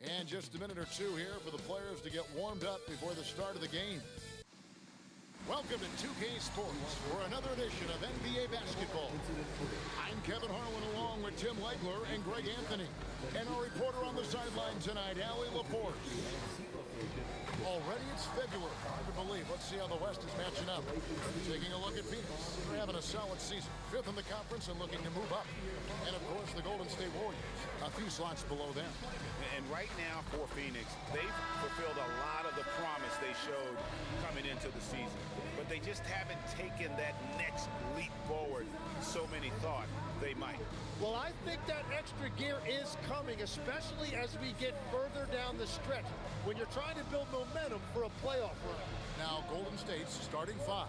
And just a minute or two here for the players to get warmed up before the start of the game. Welcome to 2K Sports for another edition of NBA basketball. I'm Kevin Harlan along with Tim Legler and Greg Anthony. And our reporter on the sideline tonight, Allie LaForce. Already it's February. Hard to believe. Let's see how the West is matching up. Taking a look at Phoenix. They're having a solid season. 5th in the conference and looking to move up. And, of course, the Golden State Warriors, a few slots below them. And right now for Phoenix, they've fulfilled a lot of the promise they showed coming into the season. But they just haven't taken that next leap forward so many thought they might. Well, I think that extra gear is coming, especially as we get further down the stretch when you're trying to build momentum for a playoff run. Now Golden State's starting 5.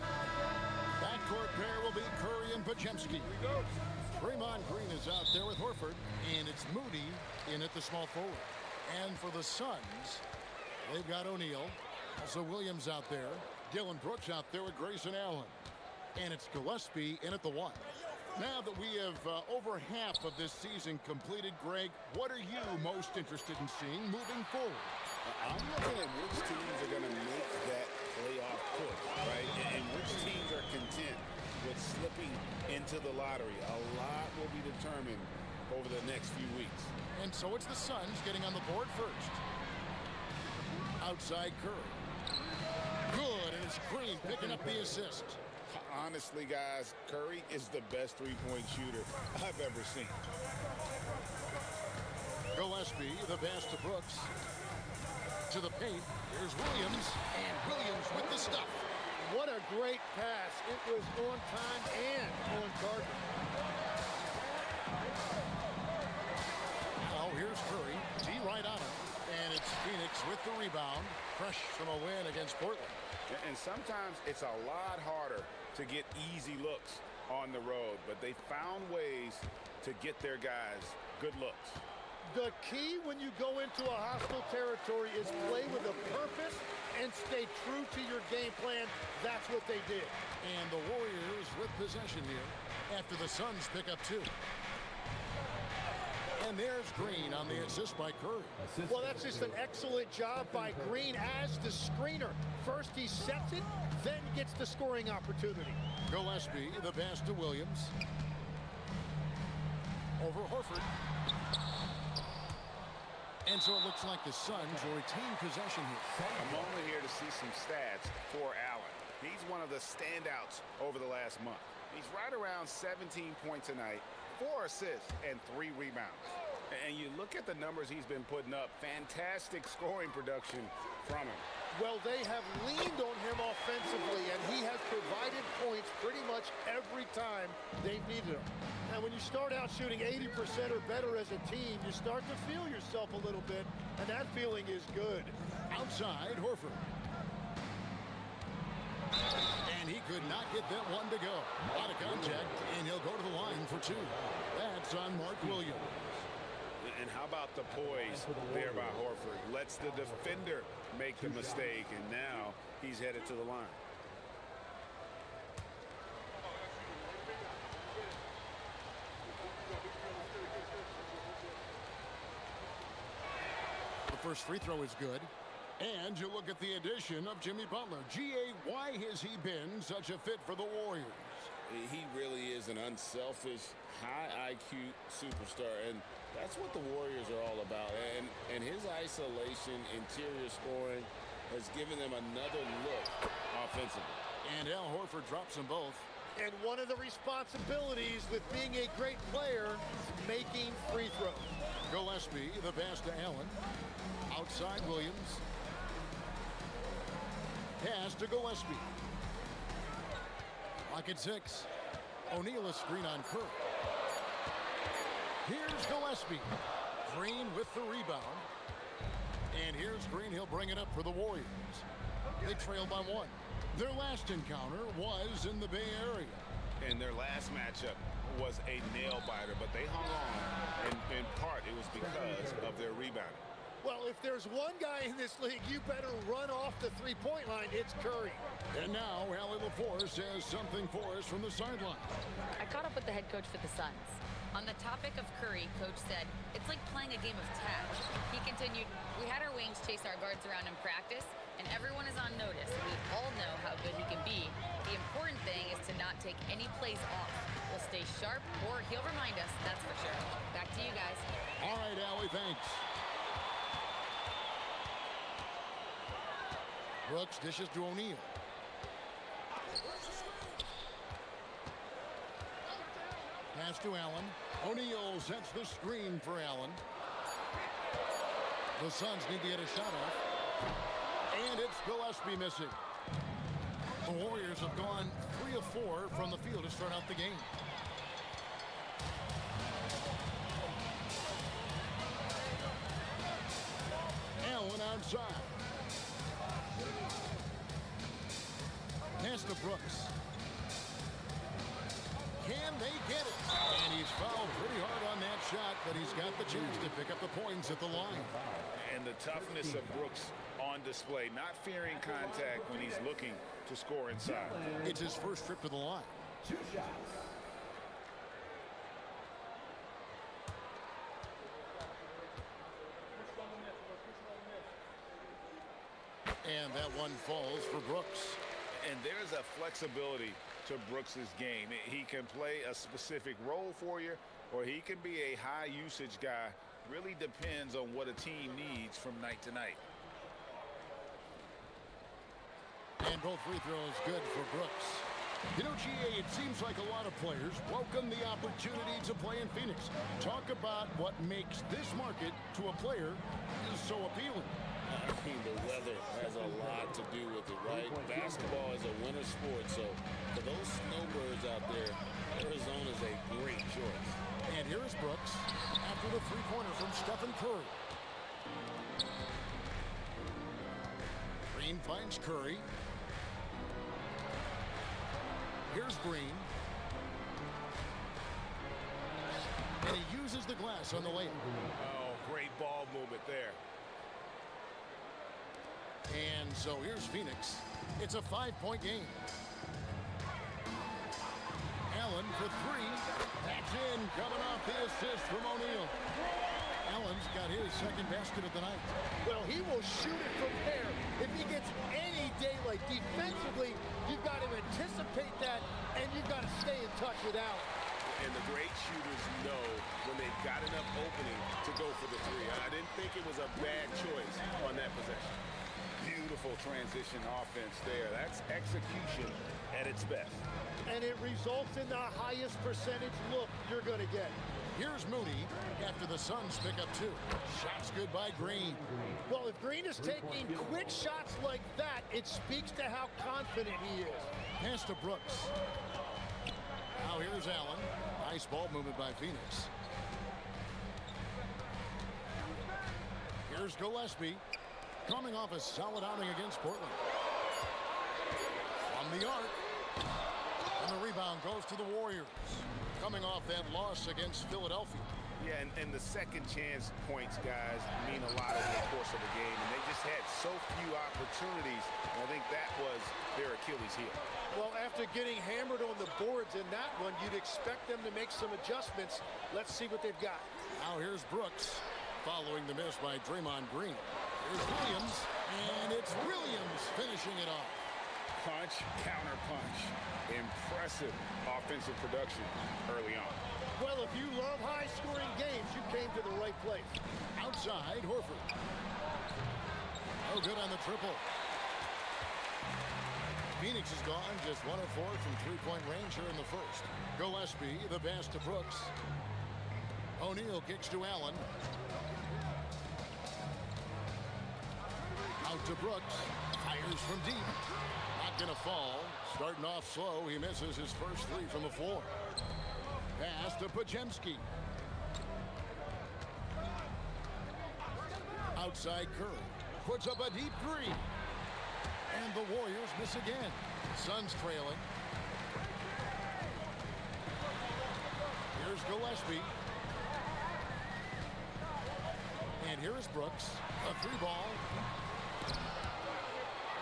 Backcourt pair will be Curry and Podziemski. Here we go. Draymond Green is out there with Horford, and it's Moody in at the small forward. And for the Suns, they've got O'Neal, also Williams out there, Dillon Brooks out there with Grayson Allen. And it's Gillespie in at the 1. Now that we have over half of this season completed, Greg, what are you most interested in seeing moving forward? I'm looking at which teams are going to make that playoff push, right? And which teams are content with slipping into the lottery. A lot will be determined over the next few weeks. And so it's the Suns getting on the board first. Outside Curry. Good, and it's Green picking up the assist. Honestly, guys, Curry is the best three-point shooter I've ever seen. Gillespie, the pass to Brooks. To the paint, here's Williams, and Williams with the stuff. What a great pass. It was on time and on target. Now here's Curry, D right on him, and it's Phoenix with the rebound, fresh from a win against Portland. And sometimes it's a lot harder to get easy looks on the road, but they found ways to get their guys good looks. The key when you go into a hostile territory is play with a purpose and stay true to your game plan. That's what they did. And the Warriors with possession here after the Suns pick up 2. And there's Green on the assist by Curry. Well, that's just an excellent job by Green as the screener. First he sets it, then gets the scoring opportunity. Gillespie, the pass to Williams. Over Horford. And so it looks like the Suns will retain possession here. A moment here to see some stats for Allen. He's one of the standouts over the last month. He's right around 17 points a night, 4 assists, and 3 rebounds. And you look at the numbers he's been putting up, fantastic scoring production from him. Well, they have leaned on him offensively, and he has provided points pretty much every time they've needed him. Now, when you start out shooting 80% or better as a team, you start to feel yourself a little bit, and that feeling is good. Outside, Horford. And he could not get that one to go. Out of contact, and he'll go to the line for 2. That's on Mark Williams. And how about the poise there by Horford? Lets the defender make the mistake, and now he's headed to the line. The first free throw is good. And you look at the addition of Jimmy Butler. G.A., why has he been such a fit for the Warriors? He really is an unselfish, high IQ superstar, and that's what the Warriors are all about. And his isolation, interior scoring has given them another look offensively. And Al Horford drops them both. And one of the responsibilities with being a great player is making free throws. Gillespie, the pass to Allen. Outside Williams. Pass to Gillespie. Lock at 6. O'Neal a screen on Curry. Here's Gillespie. Green with the rebound. And here's Green. He'll bring it up for the Warriors. They trail by 1. Their last encounter was in the Bay Area. And their last matchup was a nail-biter, but they hung on. And in part, it was because of their rebounding. Well, if there's one guy in this league, you better run off the three-point line. It's Curry. And now, Allie LaForce has something for us from the sideline. I caught up with the head coach for the Suns. On the topic of Curry, Coach said, it's like playing a game of tag. He continued. continued. We had our wings chase our guards around in practice, and everyone is on notice. We all know how good he can be. The important thing is to not take any plays off. We'll stay sharp, or he'll remind us, that's for sure. Back to you guys. All right, Allie, thanks. Brooks dishes to O'Neal. Pass to Allen. O'Neal sets the screen for Allen. The Suns need to get a shot off. And it's Gillespie missing. The Warriors have gone 3 of 4 from the field to start out the game. Allen outside. Pass to Brooks. Can they get it? And he's fouled pretty hard on that shot, but he's got the chance to pick up the points at the line. And the toughness of Brooks on display, not fearing contact when he's looking to score inside. It's his first trip to the line. 2 shots. And that one falls for Brooks. And there's a flexibility to Brooks's game. He can play a specific role for you, or he can be a high usage guy. Really depends on what a team needs from night to night. And both free throws good for Brooks. You know, GA, it seems like a lot of players welcome the opportunity to play in Phoenix. Talk about what makes this market to a player is so appealing. I mean, the weather has a lot to do with it, right? Basketball is a winter sport, so for those snowbirds out there, Arizona is a great choice. And here is Brooks after the three-pointer from Stephen Curry. Green finds Curry. Here's Green. And he uses the glass on the layup. Oh, great ball movement there. And so here's Phoenix. It's a 5-point game. Allen for 3. That's in, coming off the assist from O'Neal. Allen's got his second basket of the night. Well, he will shoot it from there. If he gets any daylight defensively, you've got to anticipate that, and you've got to stay in touch with Allen. And the great shooters know when they've got enough opening to go for the 3. I didn't think it was a bad choice on that possession. Beautiful transition offense there. That's execution at its best. And it results in the highest percentage look you're going to get. Here's Mooney after the Suns pick up 2. Shots good by Green. Well, if Green is taking quick shots like that, it speaks to how confident he is. Pass to Brooks. Now here's Allen. Nice ball movement by Phoenix. Here's Gillespie. Coming off a solid outing against Portland. From the arc. And the rebound goes to the Warriors. Coming off that loss against Philadelphia. Yeah, and the second chance points, guys, mean a lot over the course of the game. And they just had so few opportunities. And I think that was their Achilles heel. Well, after getting hammered on the boards in that one, you'd expect them to make some adjustments. Let's see what they've got. Now here's Brooks. Following the miss by Draymond Green. Here's Williams, and it's Williams finishing it off. Punch, counter punch. Impressive offensive production early on. Well, if you love high-scoring games, you came to the right place. Outside, Horford. Oh, good on the triple. Phoenix is gone just 1 of 4 from three-point range here in the first. Gillespie, the pass to Brooks. O'Neal kicks to Allen. Out to Brooks. Fires from deep. Not going to fall. Starting off slow. He misses his first 3 from the floor. Pass to Porziņģis. Outside Curry. Puts up a deep 3. And the Warriors miss again. Suns trailing. Here's Gillespie. And here is Brooks. A 3-ball.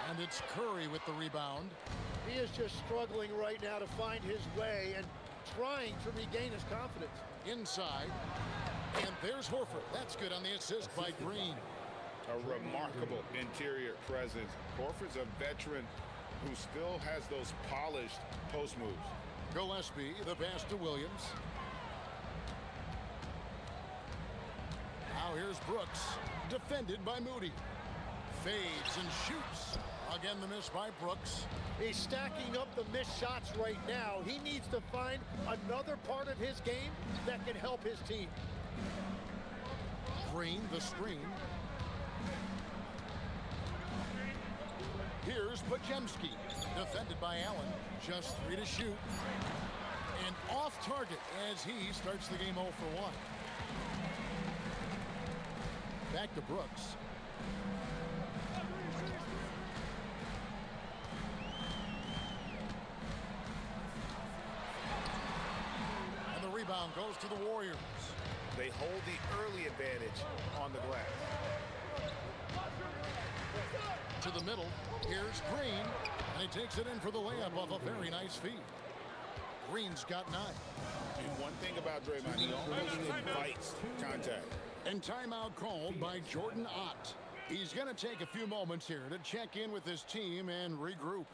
And it's Curry with the rebound. He is just struggling right now to find his way and trying to regain his confidence. Inside. And there's Horford. That's good on the assist by Green. a remarkable interior presence. Horford's a veteran who still has those polished post moves. Gillespie, the pass to Williams. Now here's Brooks, defended by Moody. Fades and shoots. Again, the miss by Brooks. He's stacking up the missed shots right now. He needs to find another part of his game that can help his team. Green, the screen. Here's Porziņģis, defended by Allen. Just 3 to shoot. And off target as he starts the game 0 for 1. Back to Brooks. And the rebound goes to the Warriors. They hold the early advantage on the glass. To the middle, here's Green, and he takes it in for the layup off a very nice feed. Green's got 9. And one thing about Draymond, he almost invites contact. And timeout called by Jordan Ott. He's going to take a few moments here to check in with his team and regroup.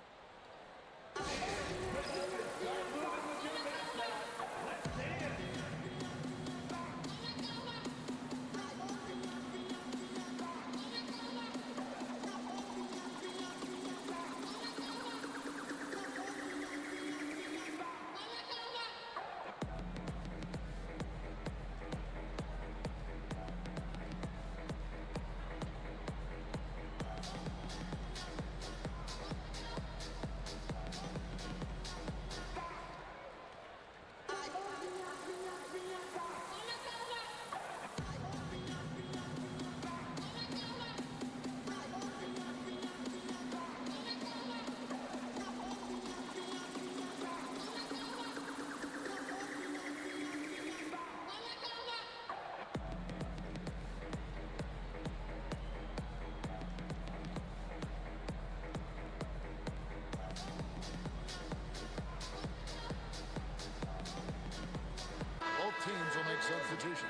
Teams will make substitutions.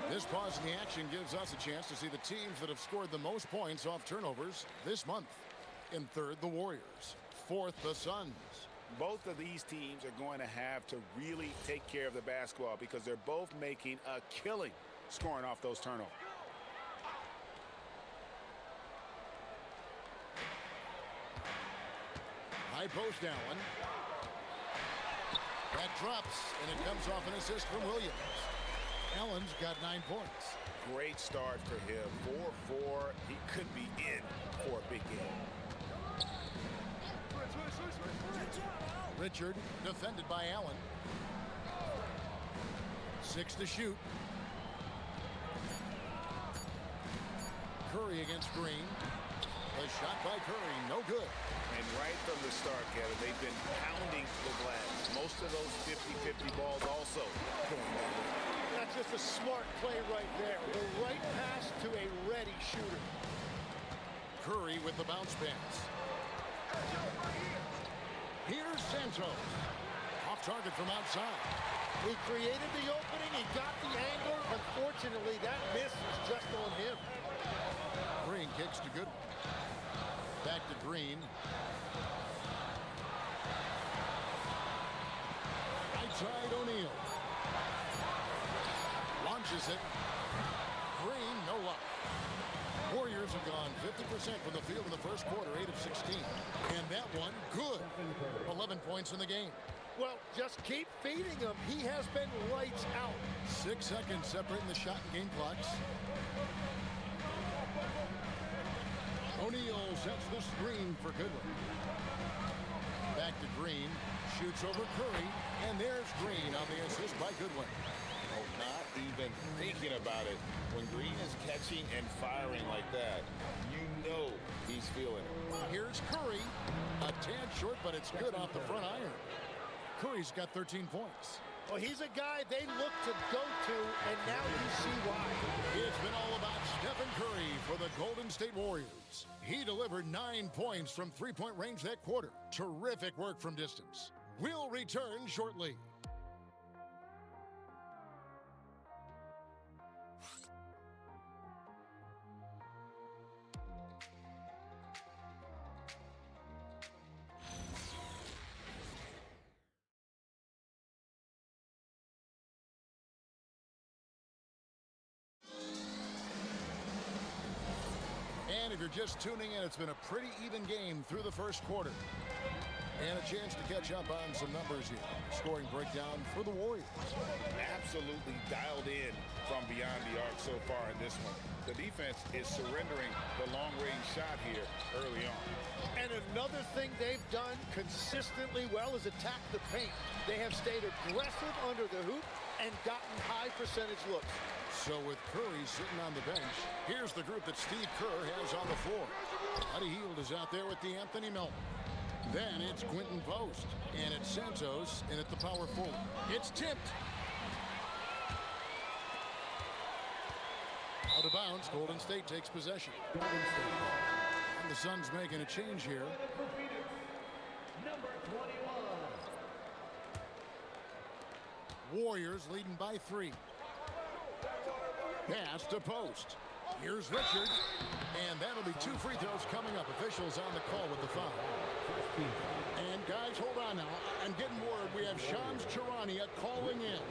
This pause in the action gives us a chance to see the teams that have scored the most points off turnovers this month. In third, the Warriors. Fourth, the Suns. Both of these teams are going to have to really take care of the basketball because they're both making a killing scoring off those turnovers. High post Allen. That drops, and it comes off an assist from Williams. Allen's got 9 points. Great start for him. 4-4. He could be in for a big game. Richard, defended by Allen. 6 to shoot. Curry against Green. A shot by Curry, no good. And right from the start, Kevin, they've been pounding the glass. Most of those 50-50 balls also going that way. That's just a smart play right there. The right pass to a ready shooter. Curry with the bounce pass. Here's Santos. Off target from outside. He created the opening. He got the angle. Unfortunately, that miss is just on him. Green kicks to Goodwin. Back to Green. Outside O'Neal. Launches it. Green, no luck. Warriors have gone 50% from the field in the first quarter, 8 of 16. And that one, good. 11 points in the game. Well, just keep feeding him. He has been lights out. 6 seconds separating the shot and game clocks. O'Neal sets the screen for Goodwin. Back to Green. Shoots over Curry. And there's Green on the assist by Goodwin. Oh, not even thinking about it. When Green is catching and firing like that, you know he's feeling it. Here's Curry. A tad short, but it's good off the front iron. Curry's got 13 points. Well, he's a guy they look to go to, and now you see why. It's been all about Stephen Curry for the Golden State Warriors. He delivered 9 points from three-point range that quarter. Terrific work from distance. We'll return shortly. And if you're just tuning in, it's been a pretty even game through the first quarter. And a chance to catch up on some numbers here. Scoring breakdown for the Warriors. Absolutely dialed in from beyond the arc so far in this one. The defense is surrendering the long-range shot here early on. And another thing they've done consistently well is attack the paint. They have stayed aggressive under the hoop and gotten high percentage looks. So with Curry sitting on the bench, here's the group that Steve Kerr has on the floor. Buddy Hield is out there with the Anthony Melton. Then it's Quentin Post, and it's Santos, and at the power forward. It's tipped. Out of bounds, Golden State takes possession. And the Suns making a change here. Warriors leading by 3. Pass to Post. Here's Richard. And that'll be 2 free throws coming up. Officials on the call with the foul. And guys, hold on now. I'm getting word we have Shams Charania calling in.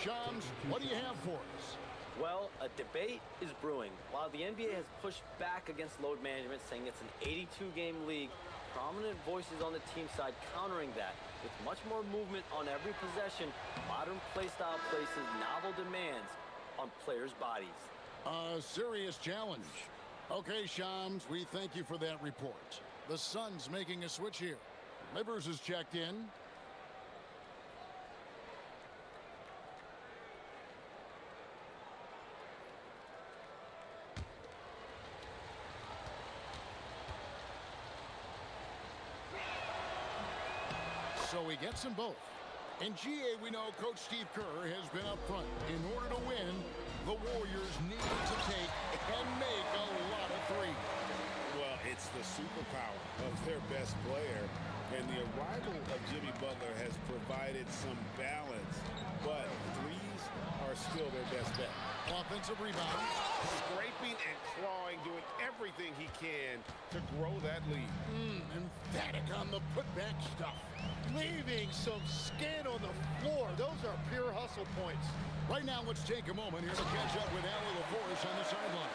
Shams, what do you have for us? Well, a debate is brewing. While the NBA has pushed back against load management, saying it's an 82-game league, prominent voices on the team side countering that. With much more movement on every possession, modern play style places novel demands on players' bodies. A serious challenge. Okay, Shams, we thank you for that report. The Suns making a switch here. Livers is checked in. So he gets them both. In GA, we know Coach Steve Kerr has been up front. In order to win, the Warriors need to take and make a lot of threes. Well, it's the superpower of their best player, and the arrival of Jimmy Butler has provided some balance, but threes are still their best bet. Offensive rebound. Scraping and clawing, doing everything he can to grow that lead. Emphatic on the putback stuff. Leaving some skin on the floor. Those are pure hustle points. Right now, let's take a moment here to catch up with Allie LaForest on the sideline.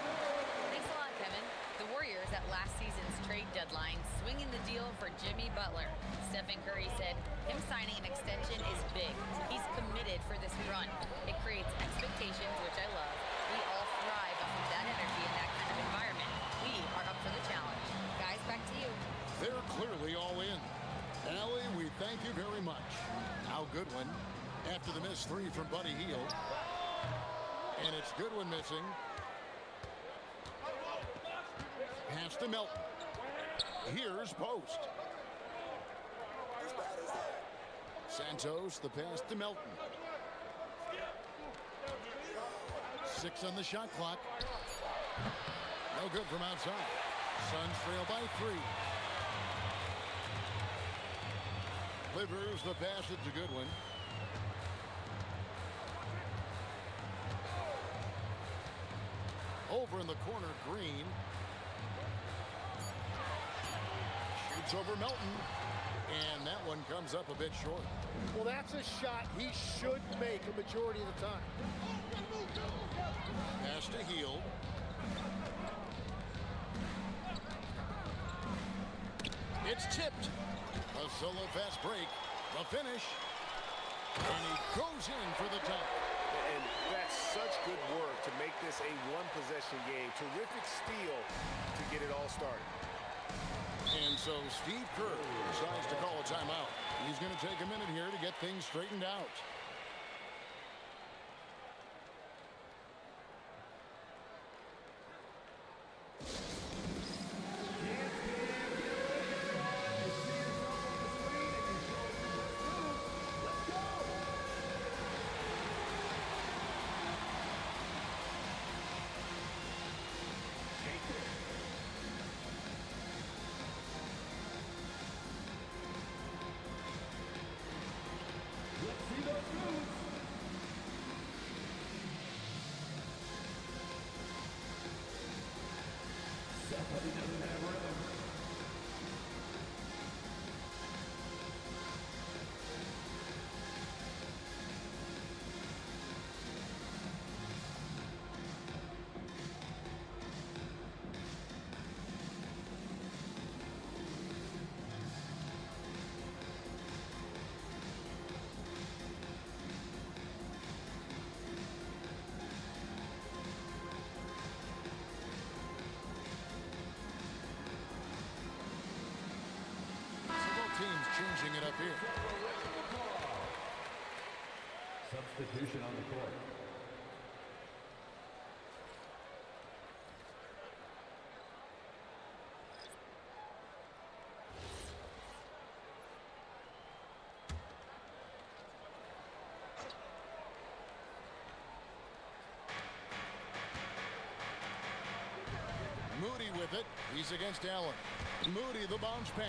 Thanks a lot, Kevin. The Warriors at last season's trade deadline swinging the deal for Jimmy Butler. Stephen Curry said him signing an extension is big. He's committed for this run. It creates expectations, which I love. We all thrive off of that energy in that kind of environment. We are up for the challenge. Guys, back to you. They're clearly all in. Allie, we thank you very much. Al Goodwin after the missed 3 from Buddy Hield. And it's Goodwin missing. Pass to Melton. Here's Post. Santos, the pass to Melton. 6 on the shot clock. No good from outside. Suns trail by 3. Livers the pass it to Goodwin. Over in the corner, Green. Shoots over Melton. And that one comes up a bit short. Well, that's a shot he should make a majority of the time. Pass to Hield. It's tipped. A solo fast break. The finish. And he goes in for the top. And that's such good work to make this a one-possession game. Terrific steal to get it all started. And so Steve Kerr decides to call a timeout. He's going to take a minute here to get things straightened out. Substitution on the court. Moody with it. He's against Allen. Moody, the bounce pass.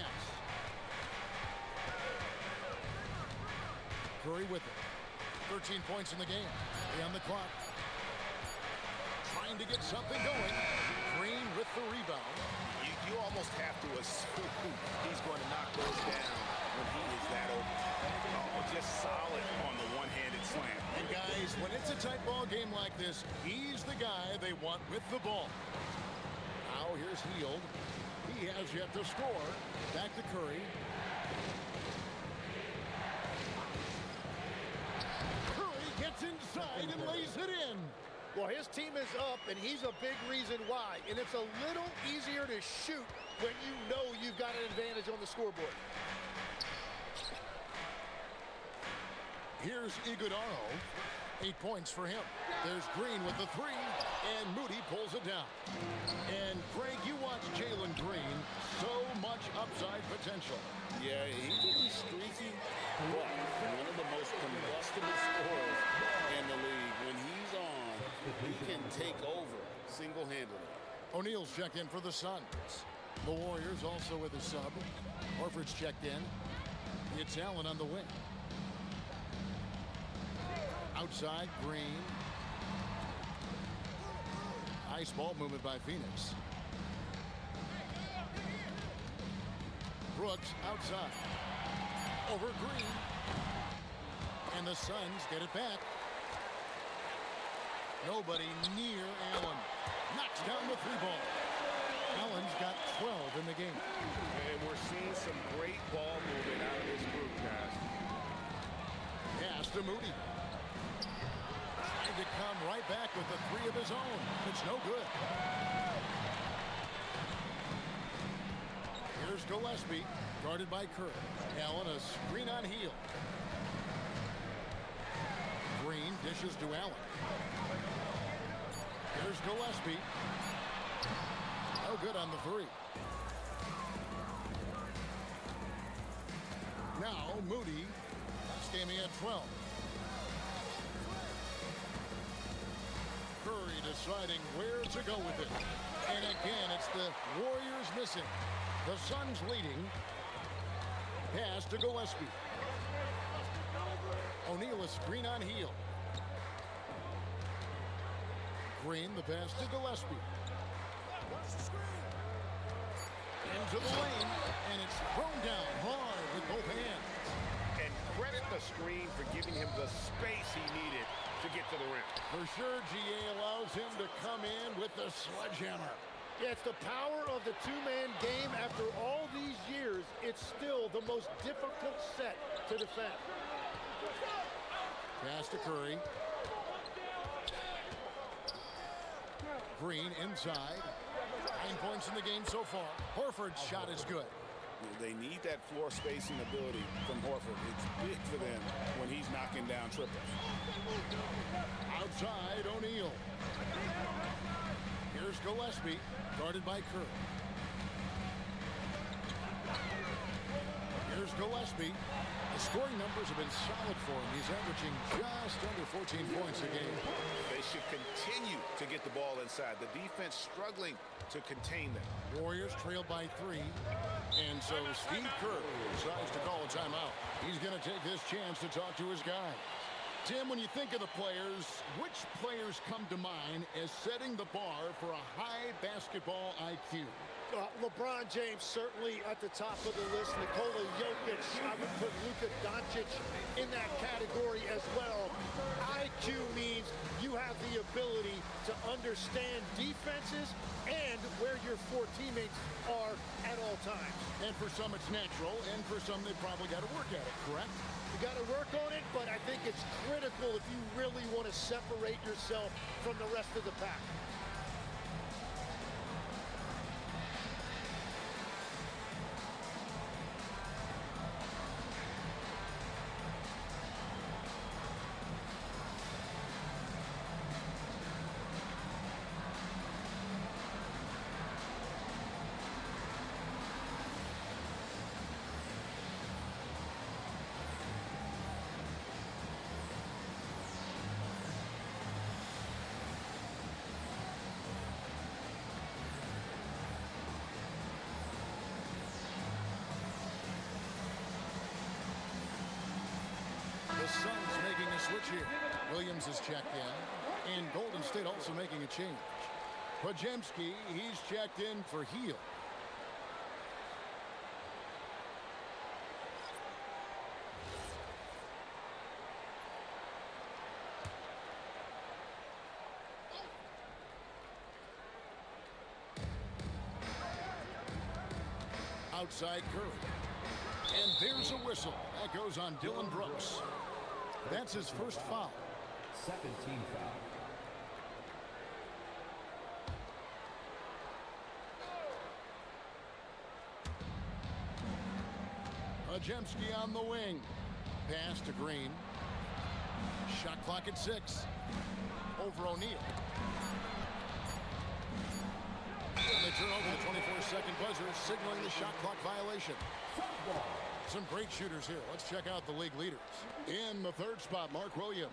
Curry with it. 13 points in the game. On the clock. Trying to get something going. Green with the rebound. You almost have to assume he's going to knock those down when he is that open. Oh, just solid on the one-handed slam. And guys, when it's a tight ball game like this, he's the guy they want with the ball. Now here's Hield. He has yet to score. Back to Curry. Curry gets inside and lays it in. Well, his team is up, and he's a big reason why. And it's a little easier to shoot when you know you've got an advantage on the scoreboard. Here's Iguodala. 8 points for him. There's Green with the three, and Moody pulls it down. And Greg, you watch Jalen Green, so much upside potential. Yeah, he can be streaky, but one of the most combustible scorers in the league. When he's on, he can take over single-handedly. O'Neal's checked in for the Suns. The Warriors also with a sub. Horford's checked in. It's Allen on the wing. Outside, Green. Nice ball movement by Phoenix. Brooks outside. Over Green. And the Suns get it back. Nobody near Allen. Knocks down the three ball. Allen's got 12 in the game. And we're seeing some great ball movement out of this group, guys. Pass to Moody. Trying to come right back with the three of his own. It's no good. Here's Gillespie, guarded by Curry. Allen, a screen on Hield. Green dishes to Allen. Here's Gillespie. No good on the three. Now Moody. Standing at 12. Curry deciding where to go with it. And again, it's the Warriors missing. The Suns leading. Pass to Gillespie. O'Neal a screen on Hield. Green, the pass to Gillespie. Into the lane, and it's thrown down hard with both hands. And credit the screen for giving him the space he needed to get to the rim. For sure, GA allows him to come in with the sledgehammer. Yeah, it's the power of the two-man game. After all these years, it's still the most difficult set to defend. Pass to Curry. Green inside. 9 points in the game so far. Horford's shot is good. They need that floor spacing ability from Horford. It's big for them when he's knocking down triples. Outside, O'Neal. Here's Gillespie, guarded by Curry. Here's Gillespie. The scoring numbers have been solid for him. He's averaging just under 14 points a game. They should continue to get the ball inside. The defense struggling to contain them. Warriors trailed by 3. And so Steve Kerr decides to call a timeout. He's going to take this chance to talk to his guy. Tim, when you think of the players, which players come to mind as setting the bar for a high basketball IQ? LeBron James certainly at the top of the list. Nikola Jokic, I would put Luka Doncic in that category as well. IQ means you have the ability to understand defenses and where your 4 teammates are at all times. And for some it's natural, and for some they probably got to work at it, correct? You got to work on it, but I think it's critical if you really want to separate yourself from the rest of the pack. checked in. And Golden State also making a change. Porziņģis, he's checked in for Hield. Outside Curry. And there's a whistle. That goes on Dillon Brooks. That's his first foul. Second team foul. Porziņģis on the wing. Pass to Green. Shot clock at 6. Over O'Neal. And they turn over the 24-second buzzer, signaling the shot clock violation. Some great shooters here. Let's check out the league leaders. In the third spot, Mark Williams.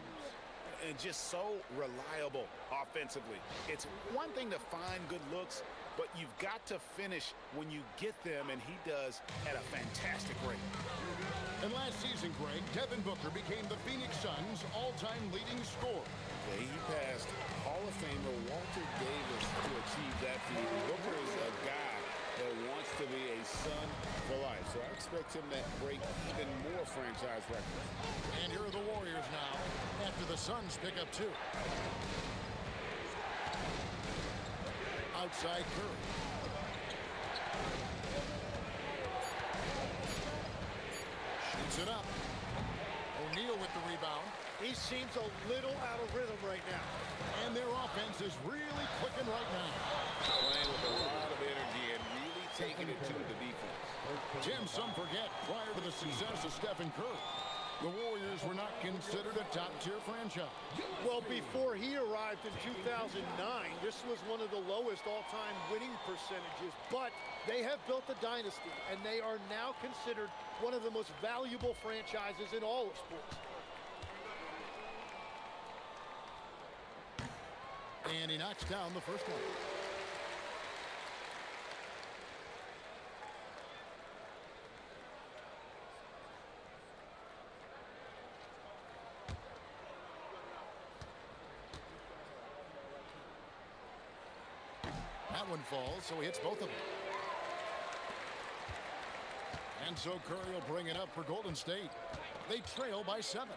And just so reliable offensively. It's one thing to find good looks, but you've got to finish when you get them, and he does at a fantastic rate. And last season, Greg, Devin Booker became the Phoenix Suns' all-time leading scorer. Yeah, he passed Hall of Famer Walter Davis to achieve that feat. Booker is a guy that wants to be a Sun for life, so I expect him to break even more franchise records. And here are the Warriors now, after the Suns pick up 2. Outside Curry. Shoots it up. O'Neal with the rebound. He seems a little out of rhythm right now. And their offense is really clicking right now. Playing with a lot of energy and really taking it to the defense. Jim, some forget, prior to the success of Stephen Curry, the Warriors were not considered a top-tier franchise. Well, before he arrived in 2009, this was one of the lowest all-time winning percentages, but they have built a dynasty, and they are now considered one of the most valuable franchises in all of sports. And he knocks down the first one. That one falls, so he hits both of them. And so Curry will bring it up for Golden State. They trail by 7.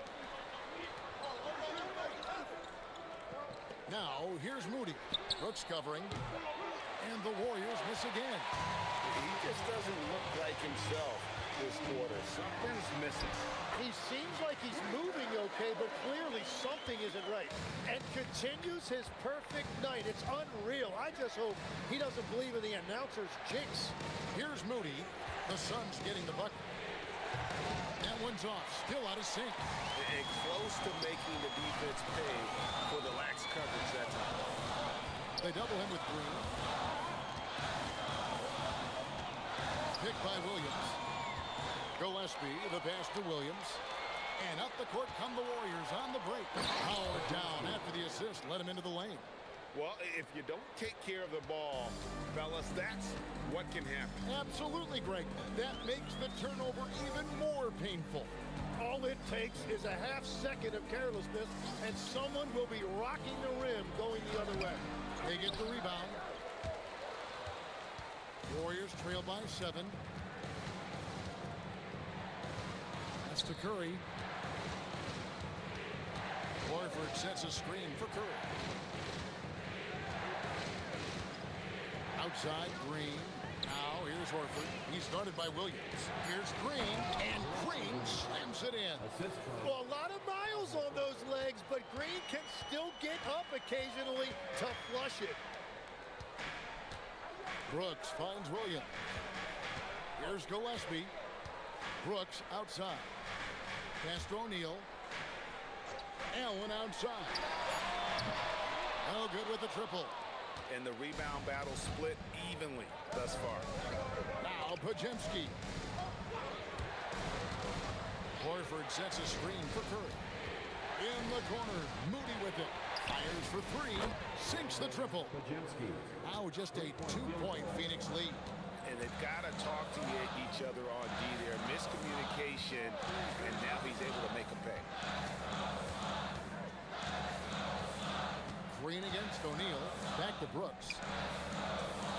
Now, here's Moody. Brooks covering. And the Warriors miss again. He just doesn't look like himself this quarter. Something's missing. He seems like he's moving okay, but clearly something isn't right. And continues his perfect night. It's unreal. I just hope he doesn't believe in the announcer's jinx. Here's Moody. The Suns getting the bucket. That one's off. Still out of sync. And close to making the defense pay for the lax coverage that time. They double him with Green. Picked by Williams. Gillespie, the pass to Williams. And up the court come the Warriors on the break. Power down after the assist. Let him into the lane. Well, if you don't take care of the ball, fellas, that's what can happen. Absolutely, Greg. That makes the turnover even more painful. All it takes is a half second of carelessness, and someone will be rocking the rim going the other way. They get the rebound. Warriors trail by 7. That's to Curry. Horford sets a screen for Curry. Outside, Green. Now, here's Horford. He's guarded by Williams. Here's Green, and Green slams it in. Well, a lot of miles on those legs, but Green can still get up occasionally to flush it. Brooks finds Williams. Here's Gillespie. Brooks outside. Pass to O'Neal. Allen outside. No good with the triple. And the rebound battle split evenly thus far. Now Porziņģis. Horford sets a screen for Curry. In the corner, Moody with it. Fires for 3, sinks the triple. Now just a 2-point Phoenix lead. And they've got to talk to each other on D there. Miscommunication, and now he's able to make a pay. Screen against O'Neal. Back to Brooks.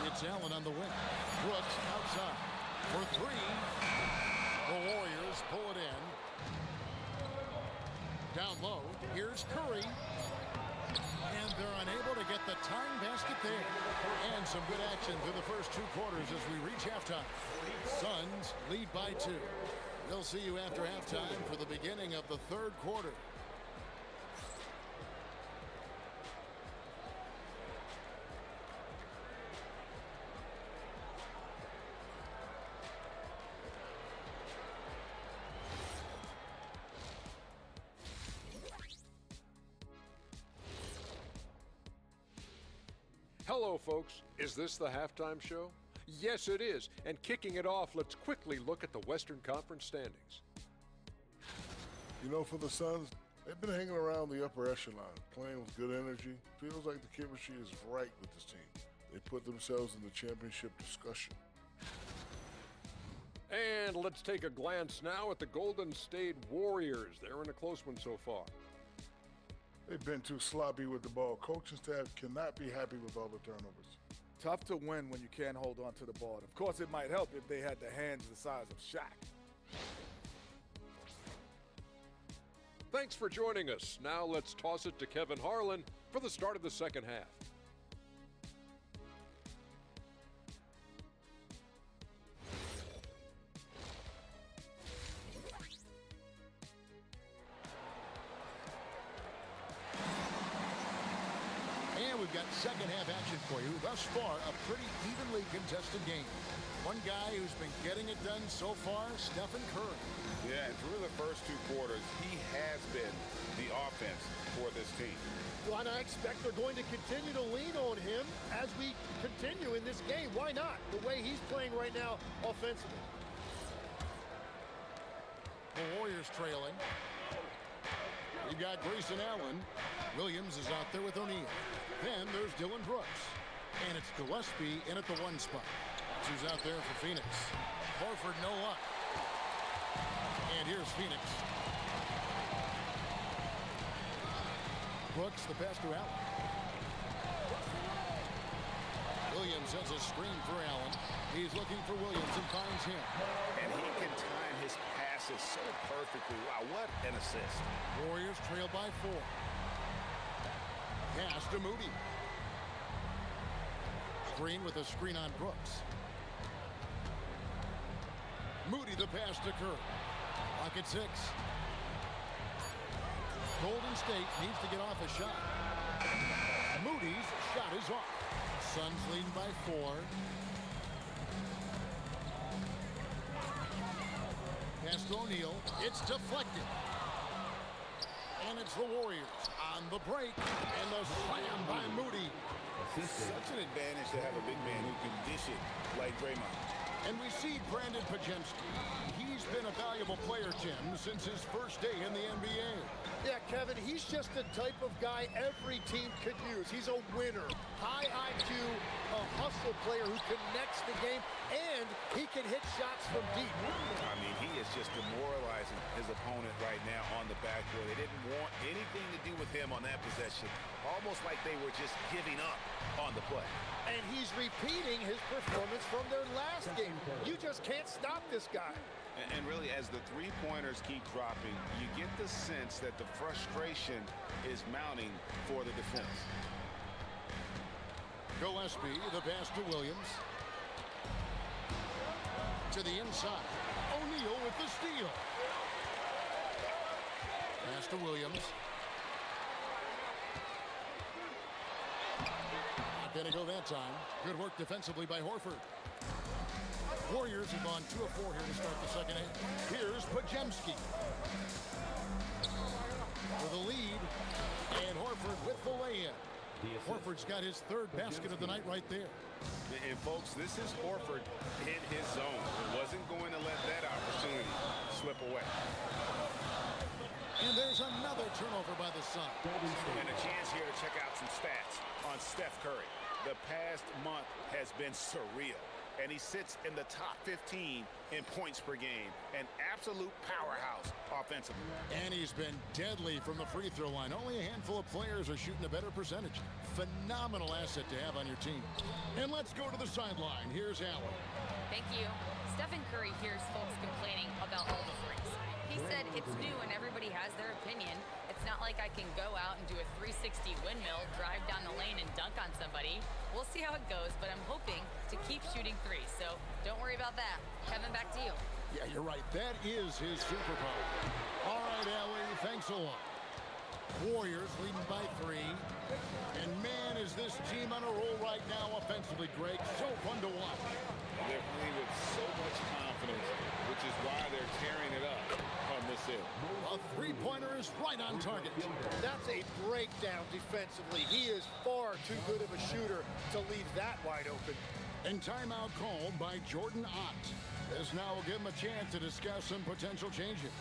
It's Allen on the wing. Brooks outside for three. The Warriors pull it in. Down low. Here's Curry. And they're unable to get the tying basket there. And some good action through the first 2 quarters as we reach halftime. Suns lead by 2. We'll see you after halftime for the beginning of the 3rd quarter. Hello, folks. Is this the halftime show? Yes, it is. And kicking it off, let's quickly look at the Western Conference standings. You know, for the Suns, they've been hanging around the upper echelon, playing with good energy. Feels like the chemistry is right with this team. They put themselves in the championship discussion. And let's take a glance now at the Golden State Warriors. They're in a close one so far. They've been too sloppy with the ball. Coaching staff cannot be happy with all the turnovers. Tough to win when you can't hold on to the ball. Of course, it might help if they had the hands the size of Shaq. Thanks for joining us. Now let's toss it to Kevin Harlan for the start of the second half. We've got second half action for you. Thus far, a pretty evenly contested game. One guy who's been getting it done so far, Stephen Curry. Yeah, and through the first 2 quarters, he has been the offense for this team. Well, and I expect they're going to continue to lean on him as we continue in this game. Why not? The way he's playing right now offensively. The Warriors trailing. We've got Grayson Allen. Williams is out there with O'Neal. Then there's Dillon Brooks. And it's Gillespie in at the 1 spot. Who's out there for Phoenix. Horford, no luck. And here's Phoenix. Brooks, the pass to Allen. Williams has a screen for Allen. He's looking for Williams and finds him. And he can time his passes so perfectly. Wow, what an assist. Warriors trail by 4. Pass to Moody. Green with a screen on Brooks. Moody the pass to Curry. Clock at 6. Golden State needs to get off a shot. Moody's shot is off. Suns leading by 4. Pass to O'Neal. It's deflected. And it's the Warriors on the break. And the slam by Moody. Such an advantage to have a big man who can dish it like Draymond. And we see Brandon Podjemski. He's been a valuable player, Tim, since his first day in the NBA. Yeah, Kevin, he's just the type of guy every team could use. He's a winner, high IQ, a hustle player who connects the game, and he can hit shots from deep. I mean, he is just demoralizing his opponent right now on the backboard. They didn't want anything to do with him on that possession, almost like they were just giving up on the play. And he's repeating his performance from their last game. You just can't stop this guy. And really, as the three-pointers keep dropping, you get the sense that the frustration is mounting for the defense. Gillespie, the pass to Williams. To the inside. O'Neal with the steal. Pass to Williams. Not going to go that time. Good work defensively by Horford. Warriors have gone 2 of 4 here to start the second half. Here's Podjemski. For the lead. And Horford with the lay-in. Horford's got his 3rd basket of the night right there. And folks, this is Horford in his zone. Wasn't going to let that opportunity slip away. And there's another turnover by the Suns. And a chance here to check out some stats on Steph Curry. The past month has been surreal. and he sits in the top 15 in points per game. An absolute powerhouse offensively. And he's been deadly from the free throw line. Only a handful of players are shooting a better percentage. Phenomenal asset to have on your team. And let's go to the sideline. Here's Allen. Thank you. Stephen Curry hears folks complaining about all the threes. He said it's new and everybody has their opinion. It's not like I can go out and do a 360 windmill, drive down the lane, and dunk on somebody. We'll see how it goes, but I'm hoping to keep shooting threes, so don't worry about that. Kevin, back to you. Yeah, you're right. That is his superpower. All right, Allie, thanks a lot. Warriors leading by 3. And man, is this team on a roll right now offensively, Greg. So fun to watch. They're playing with so much confidence, which is why they're tearing it up on this end. A three-pointer is right on target. That's a breakdown defensively. He is far too good of a shooter to leave that wide open. And timeout called by Jordan Ott. This now will give him a chance to discuss some potential changes.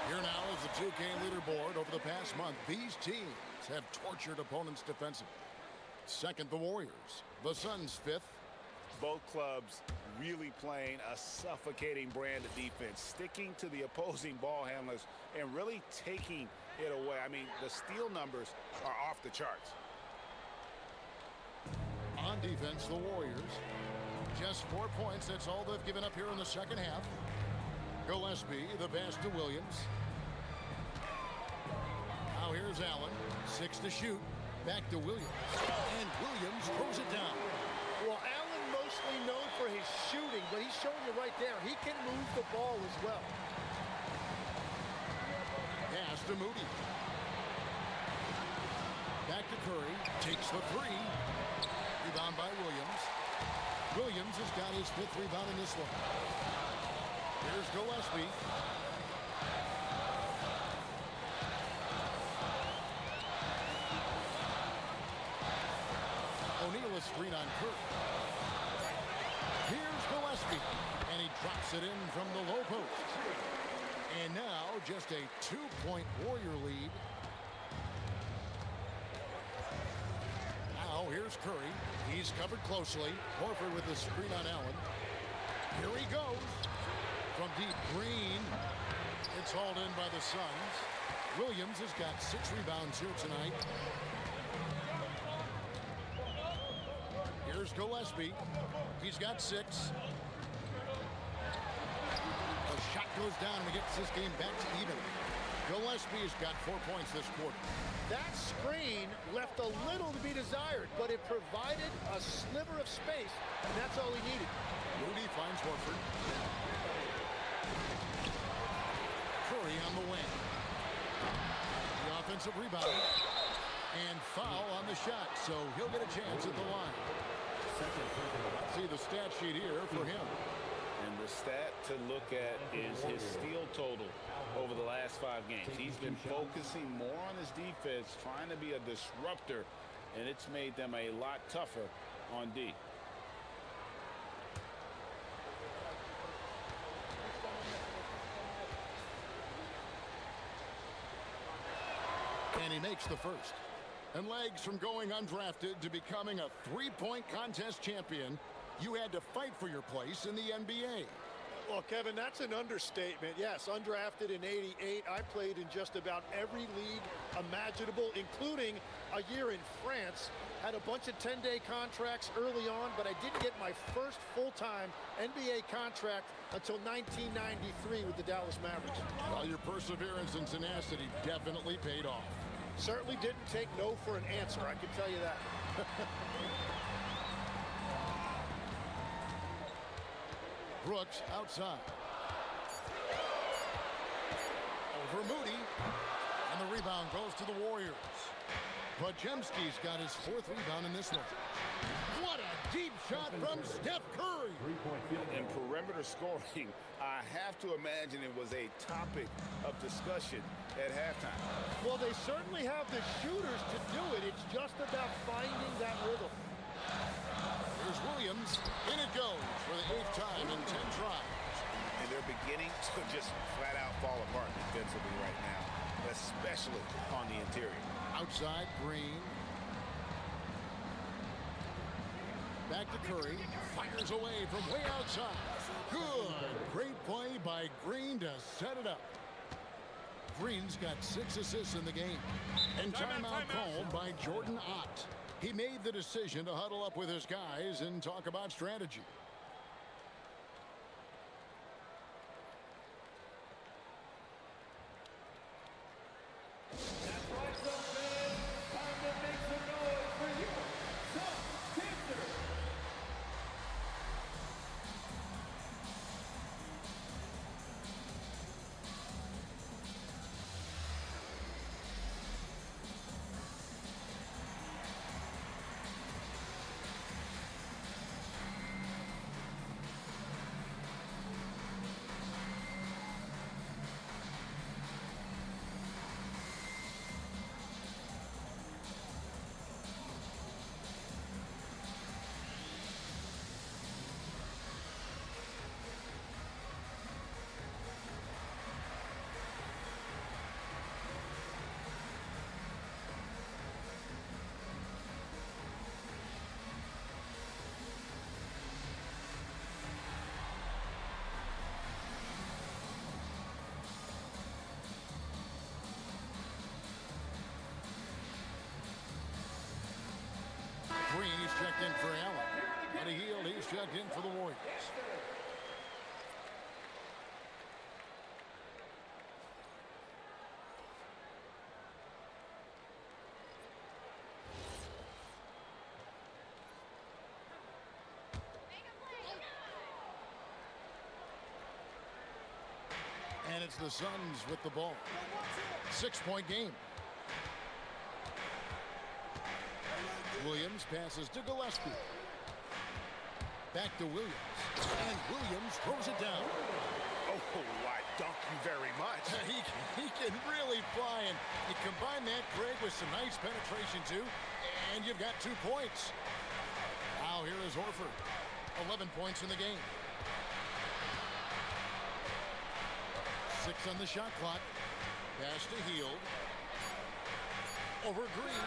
Here now is the 2K leaderboard. Over the past month, these teams have tortured opponents defensively. Second, the Warriors. The Suns, 5th. Both clubs really playing a suffocating brand of defense, sticking to the opposing ball handlers and really taking it away. I mean, the steal numbers are off the charts. On defense, the Warriors. Just 4 points. That's all they've given up here in the second half. Gillespie, the pass to Williams. Now here's Allen. 6 to shoot. Back to Williams. And Williams throws it down. Well, Allen mostly known for his shooting, but he's showing you right there. He can move the ball as well. Pass to Moody. Back to Curry. Takes the 3. Rebound by Williams. Williams has got his 5th rebound in this one. Here's Gillespie. O'Neal is screen on Curry. Here's Gillespie. And he drops it in from the low post. And now just a 2-point Warrior lead. Now here's Curry. He's covered closely. Horford with the screen on Allen. Here he goes. From deep, Green. It's hauled in by the Suns. Williams has got 6 rebounds here tonight. Here's Gillespie. He's got 6. The shot goes down and he gets this game back to even. Gillespie has got 4 points this quarter. That screen left a little to be desired, but it provided a sliver of space, and that's all he needed. Moody finds Horford. Curry on the wing. The offensive rebound. And foul on the shot, so he'll get a chance at the line. Let's see the stat sheet here for him. And the stat to look at is his steal total over the last 5 games. He's been focusing more on his defense, trying to be a disruptor, and it's made them a lot tougher on D. And he makes the first. And legs from going undrafted to becoming a 3-point contest champion, you had to fight for your place in the NBA. Well, Kevin, that's an understatement. Yes, undrafted in '88. I played in just about every league imaginable, including a year in France. Had a bunch of 10-day contracts early on, but I didn't get my first full-time NBA contract until 1993 with the Dallas Mavericks. Well, your perseverance and tenacity definitely paid off. Certainly didn't take no for an answer, I can tell you that. Brooks outside. Over Moody. And the rebound goes to the Warriors. Podziemski's got his 4th rebound in this one. What a deep shot from Steph Curry. In perimeter scoring, I have to imagine it was a topic of discussion at halftime. Well, they certainly have the shooters to do it. It's just about finding that rhythm. Here's Williams. In it goes for the 8th time in 10 tries. And they're beginning to just flat out fall apart defensively right now, especially on the interior. Outside, Green. Back to Curry. Fires away from way outside. Good. Great play by Green to set it up. Green's got 6 assists in the game. And timeout called by Jordan Ott. He made the decision to huddle up with his guys and talk about strategy. Green, he's checked in for Allen. Buddy Hield, he's checked in for the Warriors. And it's the Suns with the ball. 6-point game. Williams passes to Gillespie. Back to Williams. And Williams throws it down. Oh, I thank you very much. He can really fly. And you combine that, Craig, with some nice penetration, too. And you've got 2 points. Now here is Horford. 11 points in the game. 6 on the shot clock. Pass to Hield. Over Green.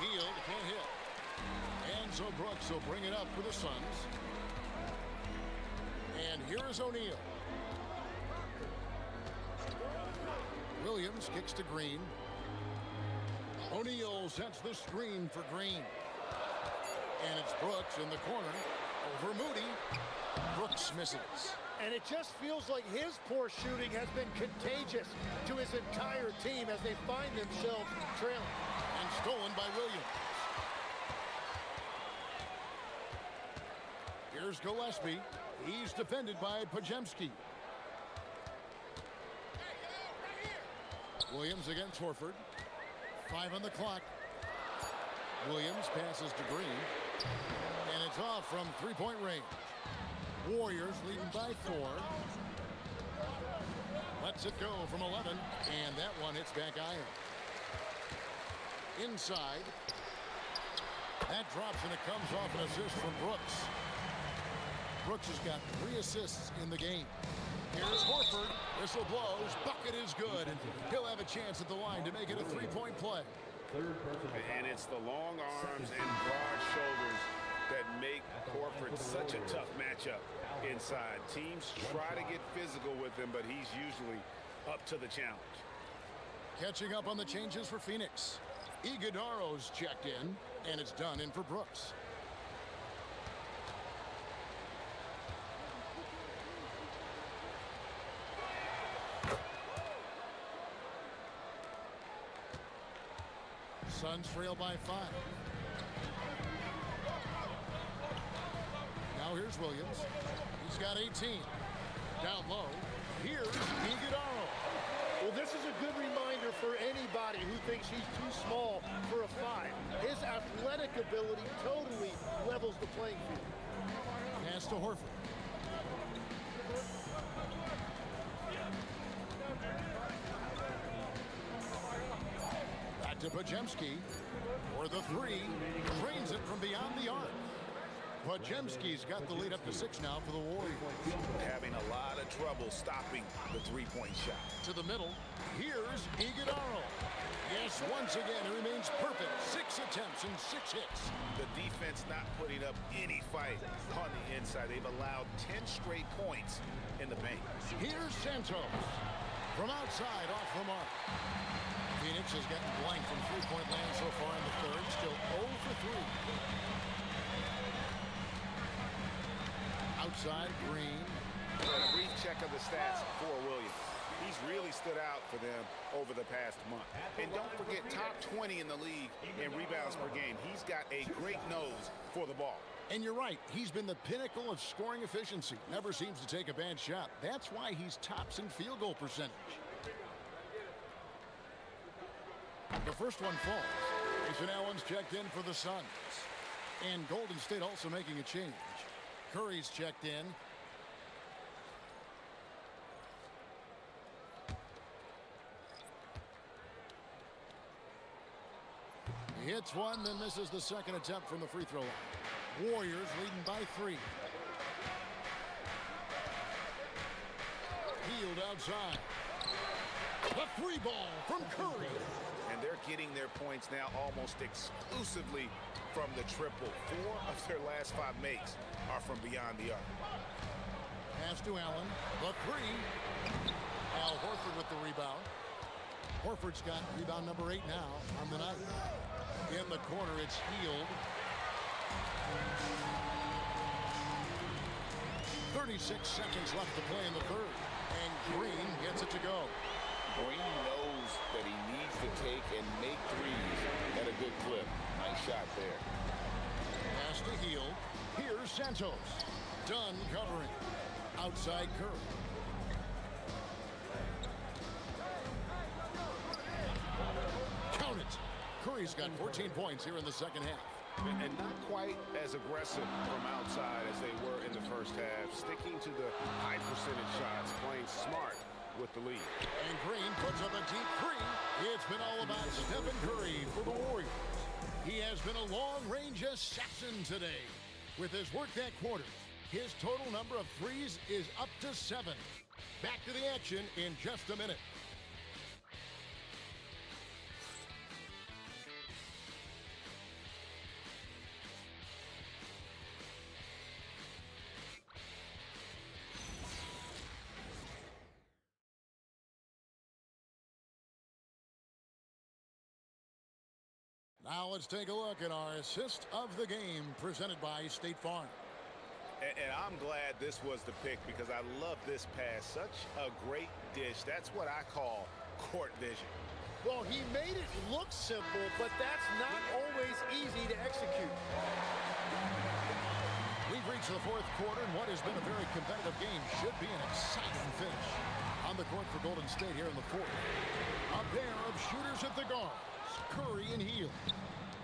Hield can't hit. And so Brooks will bring it up for the Suns. And here is O'Neal. Williams kicks to Green. O'Neal sets the screen for Green. And it's Brooks in the corner. Over Moody. Brooks misses. And it just feels like his poor shooting has been contagious to his entire team as they find themselves trailing. And stolen by Williams. Here's Gillespie. He's defended by Podziemski. Williams against Horford. 5 on the clock. Williams passes to Green. And it's off from 3-point range. Warriors leading by 4. Lets it go from 11. And that one hits back iron. Inside. That drops and it comes off an assist from Brooks. Brooks has got 3 assists in the game. Here's Horford. Whistle blows. Bucket is good. And he'll have a chance at the line to make it a 3-point play. And it's the long arms and broad shoulders that make Horford such a tough matchup inside. Teams try to get physical with him, but he's usually up to the challenge. Catching up on the changes for Phoenix. Iguodaro's checked in, and it's done in for Brooks. Suns trail by 5. Now here's Williams. He's got 18. Down low. Here's Iguodaro. Well, this is a good reminder for anybody who thinks he's too small for a 5. His athletic ability totally levels the playing field. Pass to Horford. Back to Podziemski for the 3. Drains it from beyond the arc. Podziemski's got the lead up to 6 now for the Warriors. Having a lot of trouble stopping the three-point shot. To the middle. Here's Iguodaro. Yes, once again, he remains perfect. 6 attempts and 6 hits. The defense not putting up any fight on the inside. They've allowed 10 straight points in the paint. Here's Santos. From outside, off the mark. Phoenix has gotten blank from three-point land so far in the third. Still 0 for 3. Outside, Green. And a brief check of the stats for Williams. He's really stood out for them over the past month. And don't forget, top 20 in the league in rebounds per game. He's got a great nose for the ball. And you're right, he's been the pinnacle of scoring efficiency. Never seems to take a bad shot. That's why he's tops in field goal percentage. The first one falls. Mason Allen's checked in for the Suns. And Golden State also making a change. Curry's checked in. He hits one, then misses the second attempt from the free throw line. Warriors leading by 3. Healed outside. The 3 ball from Curry. And they're getting their points now almost exclusively from the triple. 4 of their last 5 makes are from beyond the arc. Pass to Allen. The 3. Al Horford with the rebound. Horford's got rebound number 8 now on the night. In the corner, it's Hield. 36 seconds left to play in the third. And Green gets it to go. Green knows that he needs to take and make threes at a good clip. Nice shot there. Pass to Hield. Here's Santos. Dunn covering. Outside Curry. Count it. Curry's got 14 points here in the second half. And not quite as aggressive from outside as they were in the first half. Sticking to the high percentage shots, playing smart with the lead. And Green puts up a deep 3. It's been all about Stephen Curry for the Warriors. He has been a long-range assassin today. With his work that quarter, his total number of threes is up to 7. Back to the action in just a minute. Now let's take a look at our assist of the game presented by State Farm. And I'm glad this was the pick because I love this pass. Such a great dish. That's what I call court vision. Well, he made it look simple, but that's not always easy to execute. We've reached the fourth quarter, and what has been a very competitive game should be an exciting finish. On the court for Golden State here in the fourth. A pair of shooters at the guards, Curry and Hield.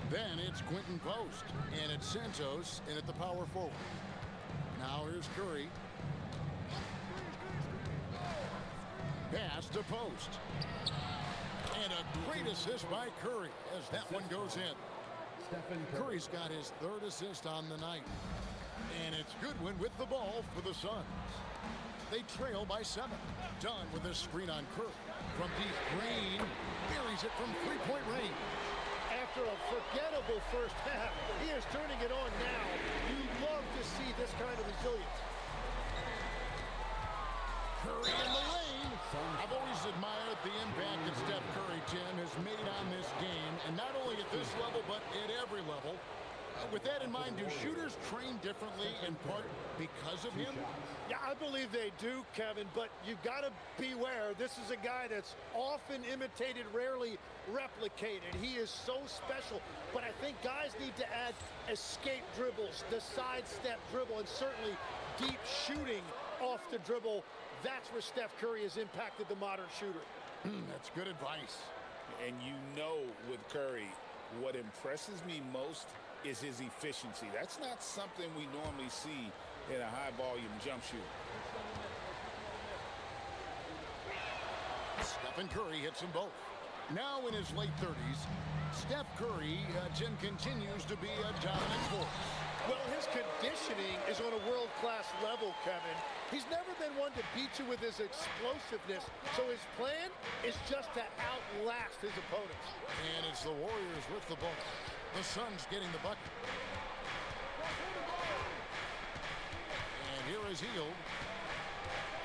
Then it's Quentin Post, and it's Santos in at the power forward. Now here's Curry. Pass to Post. And a great assist by Curry as that one goes in. Curry's got his 3rd assist on the night. And it's Goodwin with the ball for the Suns. They trail by 7. Dunn with a screen on Curry. From deep, Green buries it from 3-point range. After a forgettable first half, he is turning it on now. You love to see this kind of resilience. Curry in the lane. I've always admired the impact that Steph Curry, Tim, has made on this game, and not only at this level, but at every level. With that in mind, do shooters train differently in part because of him? Yeah, I believe they do, Kevin, but you've got to beware. This is a guy that's often imitated, rarely replicated. He is so special, but I think guys need to add escape dribbles, the sidestep dribble, and certainly deep shooting off the dribble. That's where Steph Curry has impacted the modern shooter. That's good advice. And you know with Curry, what impresses me most is his efficiency. That's not something we normally see in a high-volume jump shooter. Stephen Curry hits them both. Now in his late 30s, Steph Curry, Tim, continues to be a dominant force. Well, his conditioning is on a world-class level, Kevin. He's never been one to beat you with his explosiveness, so his plan is just to outlast his opponents. And it's the Warriors with the ball. The Suns getting the bucket. And here is Hield.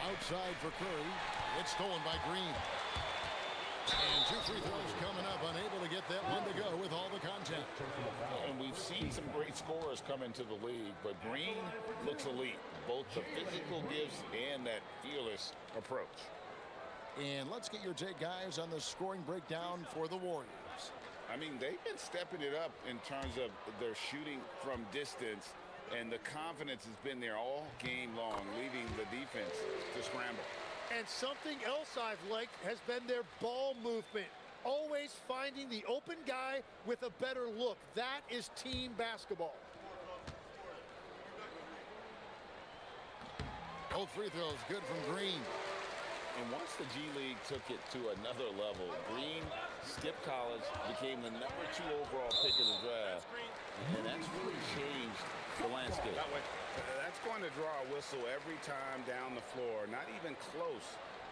Outside for Curry. It's stolen by Green. And 2 free throws coming up. Unable to get that one to go with all the contact. And we've seen some great scorers come into the league, but Green looks elite. Both the physical gifts and that fearless approach. And let's get your take, guys, on the scoring breakdown for the Warriors. I mean, they've been stepping it up in terms of their shooting from distance, and the confidence has been there all game long, leaving the defense to scramble. And something else I've liked has been their ball movement. Always finding the open guy with a better look. That is team basketball. Both free throws good from Green. And once the G League took it to another level, Green skipped college, became the #2 overall pick in the draft, and that's really changed the landscape. That's going to draw a whistle every time down the floor, not even close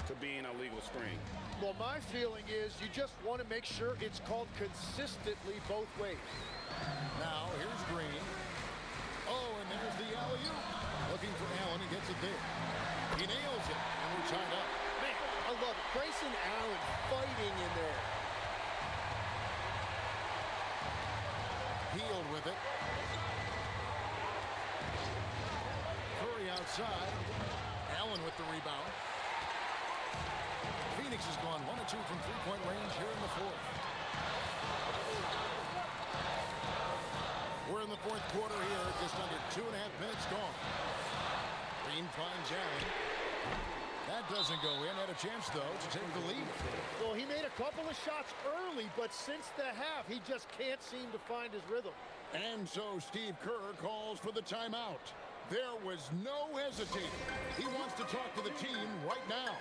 to being a legal screen. Well, my feeling is you just want to make sure it's called consistently both ways. Now, here's Green. Oh, and there's the alley-oop. Looking for Allen, he gets it there. He nails it, and we're tied up. Man, I love it. Grayson Allen fighting in there. Hield with it. Curry outside. Allen with the rebound. Phoenix has gone 1 of 2 from three-point range here in the fourth. We're in the fourth quarter here, just under 2.5 minutes gone. Green finds Allen. That doesn't go in. Had a chance, though, to take the lead. Well, he made a couple of shots early, but since the half, he just can't seem to find his rhythm. And so Steve Kerr calls for the timeout. There was no hesitating. He wants to talk to the team right now.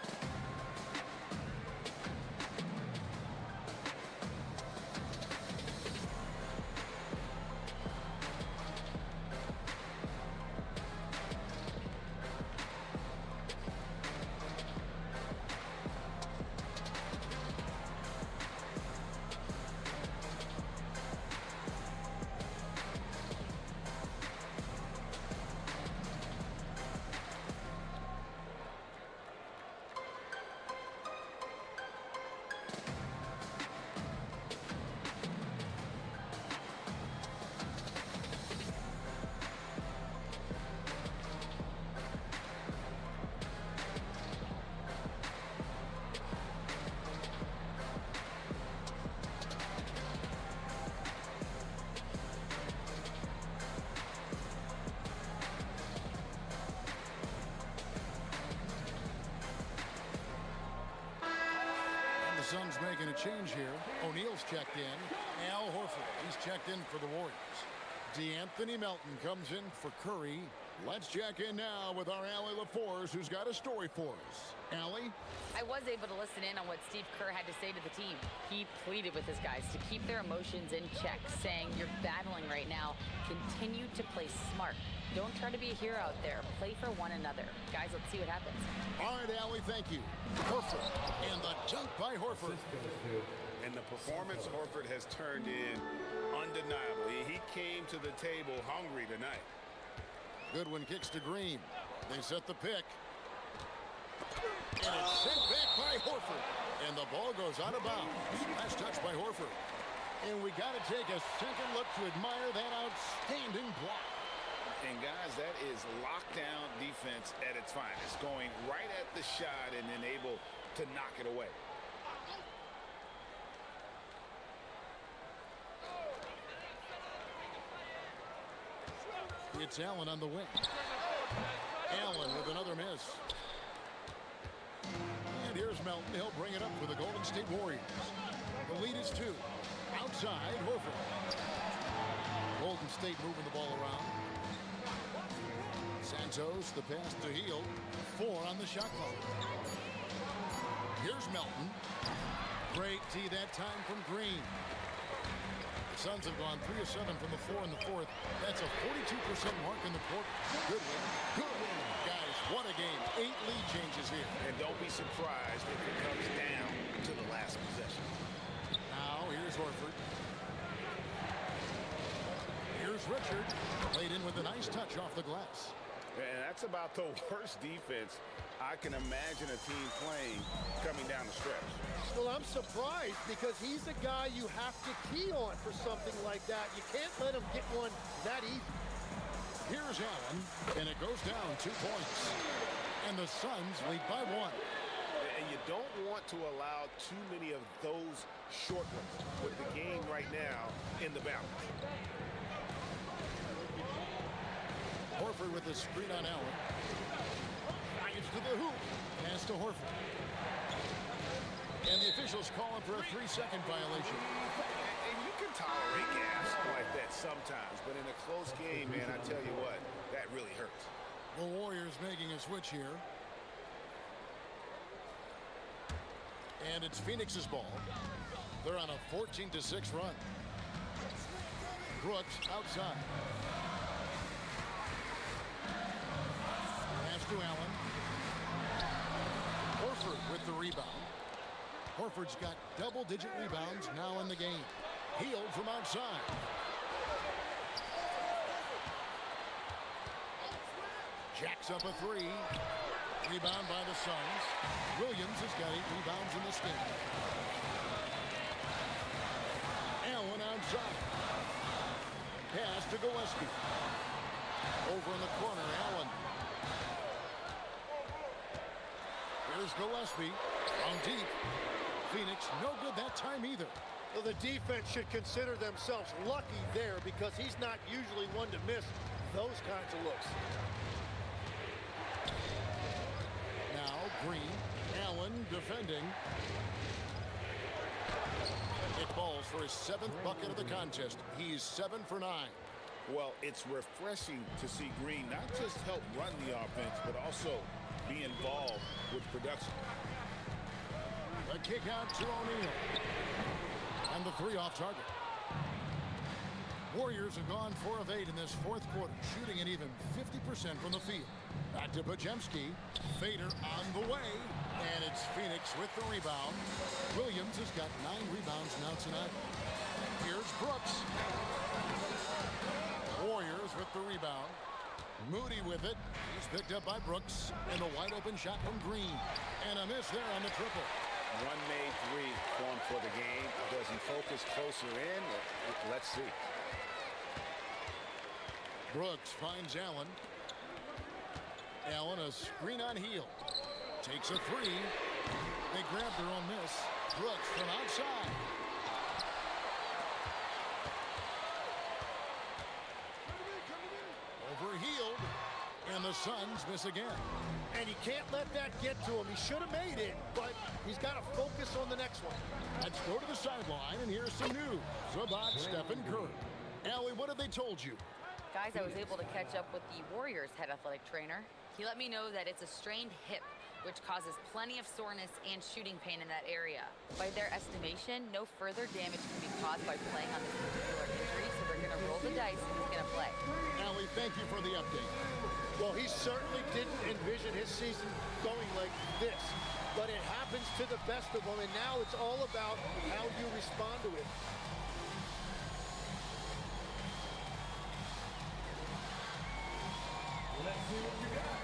Suns making a change here. O'Neal's checked in. Al Horford, he's checked in for the Warriors. DeAnthony Melton comes in for Curry. Let's check in now with our Allie LaForce, who's got a story for us. Allie? I was able to listen in on what Steve Kerr had to say to the team. He pleaded with his guys to keep their emotions in check, saying, "You're battling right now. Continue to play smart. Don't try to be a hero out there. Play for one another." Guys, let's see what happens. All right, Allie, thank you. Horford, and the dunk by Horford. And the performance Horford has turned in undeniably. He came to the table hungry tonight. Goodwin kicks to Green. They set the pick. And it's sent back by Horford. And the ball goes out of bounds. Last touch by Horford. And we got to take a second look to admire that outstanding block. And guys, that is lockdown defense at its finest. Going right at the shot and then able to knock it away. It's Allen on the wing. Allen with another miss. And here's Melton. He'll bring it up for the Golden State Warriors. The lead is 2. Outside, Horford. Golden State moving the ball around. Santos, the pass to Hield. 4 on the shot clock. Here's Melton. Great D that time from Green. The Suns have gone 3 of 7 from the floor in the fourth. That's a 42% mark in the quarter. Good win. Good win. Guys, what a game. 8 lead changes here. And don't be surprised if it comes down to the last possession. Now, here's Horford. Here's Richard. Laid in with a nice touch off the glass. And that's about the worst defense I can imagine a team playing coming down the stretch. Well, I'm surprised because he's a guy you have to key on for something like that. You can't let him get one that easy. Here's Allen, and it goes down 2 points. And the Suns lead by 1. And you don't want to allow too many of those short ones with the game right now in the balance. Horford with the screen on Allen. Drives to the hoop. Pass to Horford. And the officials calling for a 3-second violation. And you can tolerate gaps like that sometimes, but in a close game, man, I tell you what, that really hurts. The Warriors making a switch here. And it's Phoenix's ball. They're on a 14-6 run. Brooks outside. Pass to Allen. Horford with the rebound. Horford's got double-digit rebounds now in the game. Hield from outside. Jacks up a 3. Rebound by the Suns. Williams has got 8 rebounds in this game. Allen outside. Pass to Gillespie. Over in the corner, Allen. Here's Gillespie. On deep. Phoenix, no good that time either. Well, the defense should consider themselves lucky there because he's not usually one to miss those kinds of looks. Now, Green. Allen defending. It falls for his 7th bucket of the contest. He's 7 for 9. Well, it's refreshing to see Green not just help run the offense, but also be involved with production. A kick out to O'Neal. And the 3 off target. Warriors have gone 4 of 8 in this 4th quarter, shooting at even 50% from the field. Back to Podziemski. Fader on the way. And it's Phoenix with the rebound. Williams has got 9 rebounds now tonight. Here's Brooks. Warriors with the rebound. Moody with it. He's picked up by Brooks. And a wide open shot from Green. And a miss there on the triple. One made 3 going for the game. Does he focus closer in? Let's see. Brooks finds Allen. Allen a screen on Hield. Takes a 3. They grab their own miss. Brooks from outside. Over Hield. And the Suns miss again. And you can't let that get to him. He should have made it, but he's got to focus on the next one. Let's go to the sideline, and here's some news about Stephen Curry. Allie, what have they told you? Guys, I was able to catch up with the Warriors head athletic trainer. He let me know that it's a strained hip, which causes plenty of soreness and shooting pain in that area. By their estimation, no further damage can be caused by playing on this particular injury, so they're going to roll the dice and he's going to play. Allie, thank you for the update. Well, he certainly didn't envision his season going like this, but it happens to the best of them, and now it's all about how you respond to it. Let's see what you got.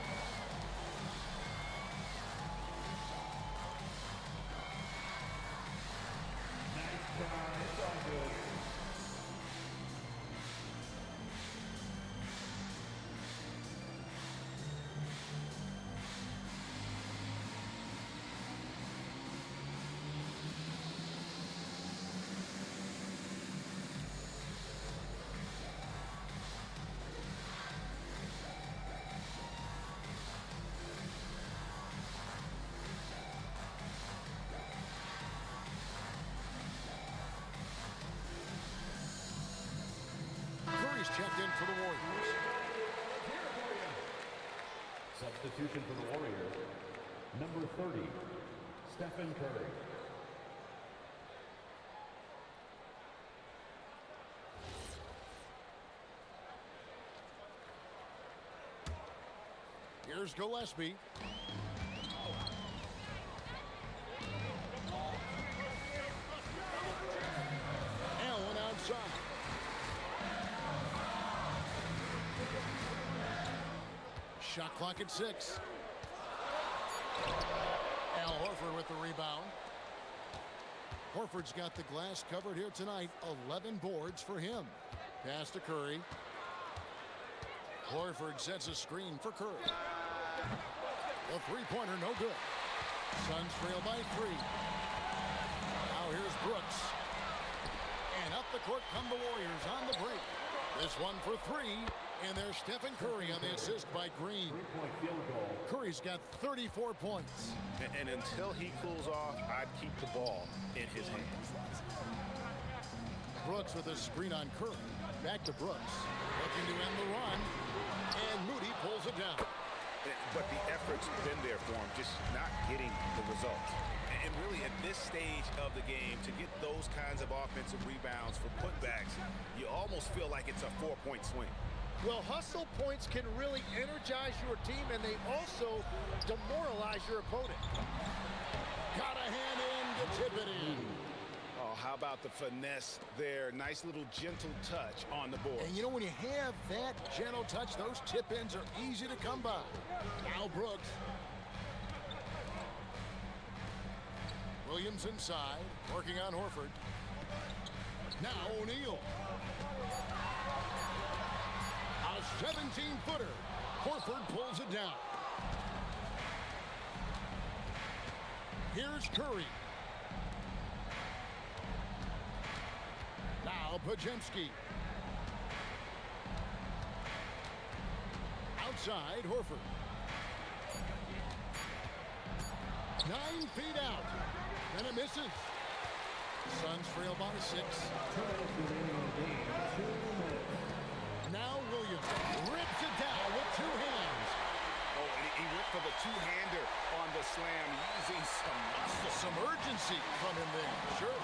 Substitution for the Warriors, number 30, Stephen Curry. Here's Gillespie. Allen outside. Shot clock at 6. Al Horford with the rebound. Horford's got the glass covered here tonight. 11 boards for him. Pass to Curry. Horford sets a screen for Curry. The three-pointer no good. Suns trail by 3. Now here's Brooks. And up the court come the Warriors on the break. This one for 3. And there's Stephen Curry on the assist by Green. Three-point field goal. Curry's got 34 points. And until he cools off, I'd keep the ball in his hands. Brooks with a screen on Curry. Back to Brooks. Looking to end the run. And Moody pulls it down. But the effort's been there for him, just not getting the results. And really, at this stage of the game, to get those kinds of offensive rebounds for putbacks, you almost feel like it's a 4-point swing. Well, hustle points can really energize your team, and they also demoralize your opponent. Got a hand in to tip it in. Oh, how about the finesse there? Nice little gentle touch on the board. And you know, when you have that gentle touch, those tip-ins are easy to come by. Now Brooks. Williams inside, working on Horford. Now O'Neal. A 17-footer. Horford pulls it down. Here's Curry. Now Porziņģis. Outside, Horford. 9 feet out. And it misses. Suns trail by 6. Now Williams rips it down with 2 hands. Oh, and he went for the two-hander on the slam, using some muscle. Some urgency from him there. Sure.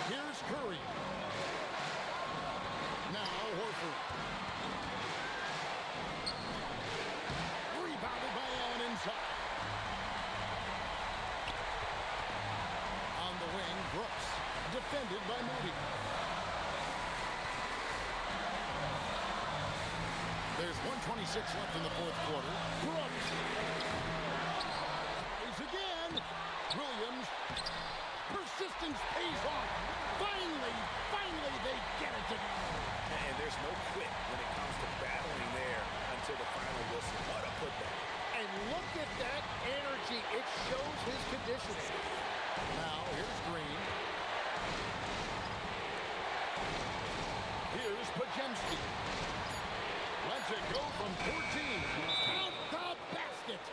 Here's Curry. Now Horford. Rebounded by Allen inside. On the wing, Brooks. Defended by Moody. There's 1:26 left in the 4th quarter. Brooks. He's again. Williams. Persistence pays off. Finally, they get it together. And there's no quit when it comes to battling there until the final whistle. What a putback. And look at that energy. It shows his conditioning. Now, here's Green. Here's Porziņģis. Lets it go from 14. Out the basket.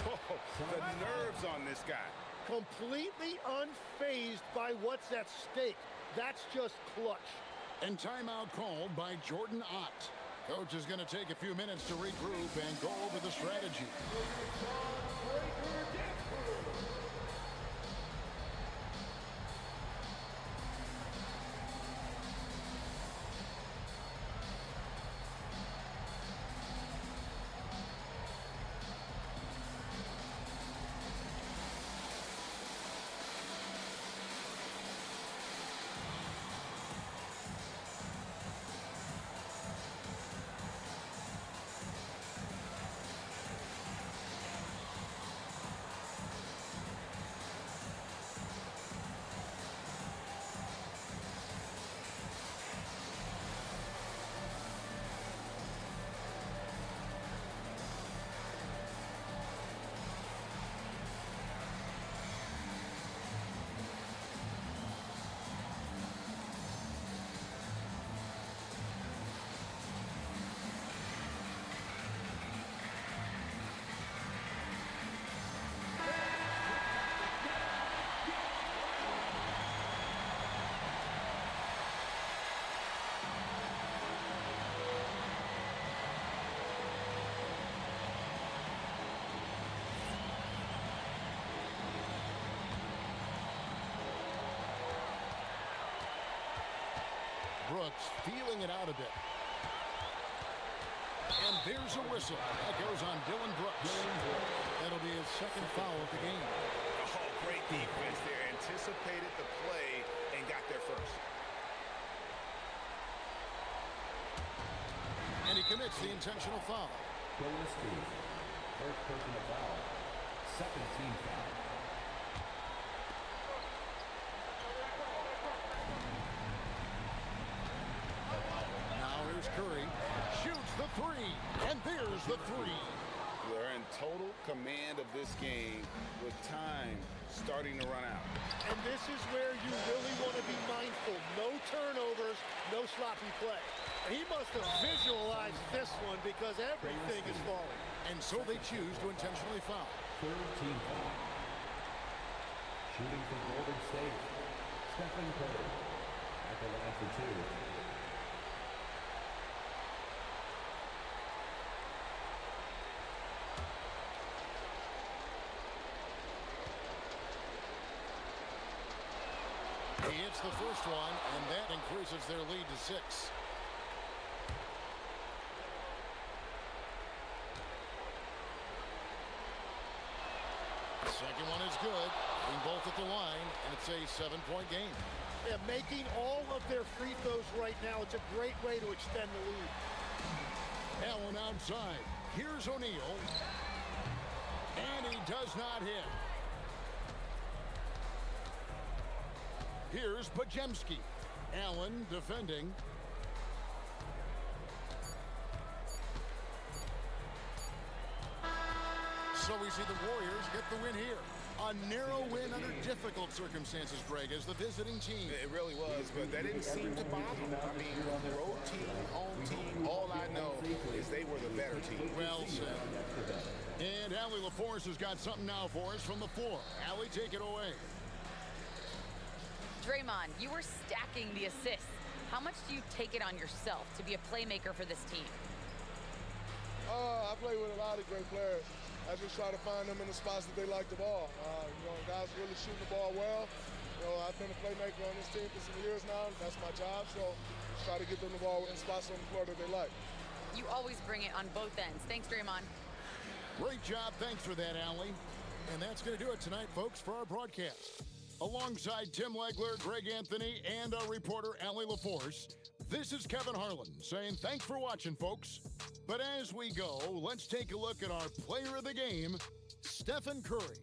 Whoa, the nerves on this guy. Completely unfazed by what's at stake. That's just clutch. And timeout called by Jordan Ott. Coach is going to take a few minutes to regroup and go over the strategy. Brooks feeling it out a bit. And there's a whistle. That goes on Dillon Brooks. That'll be his second foul of the game. Oh, great defense there. Anticipated the play and got there first. And he commits the intentional foul. First personal foul. Second team foul. Now here's Curry. Shoots the three. And there's the three. They're in total command of this game with time starting to run out. And this is where you really want to be mindful. No turnovers, no sloppy play. And he must have visualized this one because everything is falling. And so they choose to intentionally foul. Third team foul. Shooting for Golden State. Stephen Curry. At the line for two. He hits the first one, and that increases their lead to 6. The second one is good. Being both at the line, and it's a 7-point game. Yeah, making all of their free throws right now, it's a great way to extend the lead. Allen outside. Here's O'Neal. And he does not hit. Here's Podziemski. Allen defending. So we see the Warriors get the win here. A narrow win under difficult circumstances, Greg, as the visiting team. It really was, but that didn't seem to bother them. I mean, road team, home team, all I know is they were the better team. Well said. And Allie LaForce has got something now for us from the floor. Allie, take it away. Draymond, you were stacking the assists. How much do you take it on yourself to be a playmaker for this team? I play with a lot of great players. I just try to find them in the spots that they like the ball. Guys really shooting the ball well. I've been a playmaker on this team for some years now. That's my job, so just try to get them the ball in spots on the floor that they like. You always bring it on both ends. Thanks, Draymond. Great job. Thanks for that, Allie. And that's going to do it tonight, folks, for our broadcast. Alongside Tim Legler, Greg Anthony, and our reporter, Allie LaForce, this is Kevin Harlan saying thanks for watching, folks. But as we go, let's take a look at our player of the game, Stephen Curry.